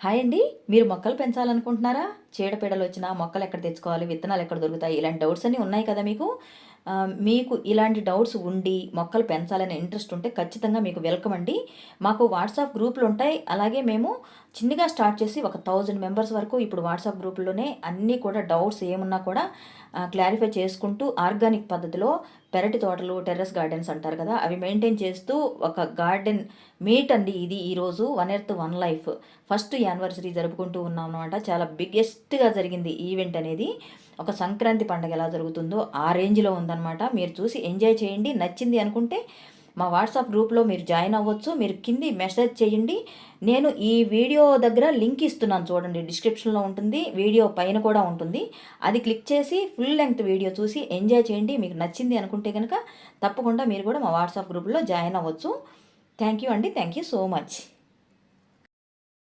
Hi అండి. మీరు మొక్కలు పెంచాలనుకుంటున్నారా? చీడపీడలు వచ్చినా మొక్కలు ఎక్కడ తెచ్చుకోవాలి? విత్తనాలు ఎక్కడ దొరుకుతాయి? ఇలాంటి డౌట్స్ అన్నీ ఉన్నాయి కదా మీకు. మీకు ఇలాంటి డౌట్స్ ఉండి మొక్కలు పెంచాలనే ఇంట్రెస్ట్ ఉంటే ఖచ్చితంగా మీకు వెల్కమ్ అండి. మాకు వాట్సాప్ గ్రూపులు ఉంటాయి. అలాగే మేము చిన్నగా స్టార్ట్ చేసి ఒక 1000 మెంబర్స్ వరకు ఇప్పుడు వాట్సాప్ గ్రూపుల్లోనే అన్నీ కూడా డౌట్స్ ఏమున్నా కూడా క్లారిఫై చేసుకుంటూ ఆర్గానిక్ పద్ధతిలో పెరటి తోటలు, టెర్రస్ గార్డెన్స్ అంటారు కదా! అవి మెయింటైన్ చేస్తూ ఒక గార్డెన్ మీట్ అండి ఇది ఈరోజు. One earth one life first anniversary జరుపుకుంటూ ఉన్నాం అనమాట. చాలా బిగ్గెస్ట్‌గా జరిగింది ఈవెంట్ అనేది. ఒక సంక్రాంతి పండగ ఎలా జరుగుతుందో ఆ రేంజ్‌లో ఉందనమాట. మీరు చూసి ఎంజాయ్ చేయండి. నచ్చింది అనుకుంటే మా వాట్సాప్ గ్రూప్‌లో మీరు జాయిన్ అవ్వచ్చు. మీరు కింది మెసేజ్ చేయండి. నేను ఈ వీడియో దగ్గర లింక్ ఇస్తున్నాను చూడండి. డిస్క్రిప్షన్‌లో ఉంటుంది. వీడియో పైన కూడా ఉంటుంది. అది క్లిక్ చేసి ఫుల్ లెంగ్త్ వీడియో చూసి ఎంజాయ్ చేయండి. మీకు నచ్చింది అనుకుంటే గనక తప్పకుండా మీరు కూడా మా వాట్సాప్ గ్రూప్‌లో జాయిన్ అవ్వచ్చు. థ్యాంక్ యూ అండి. Thank you so much.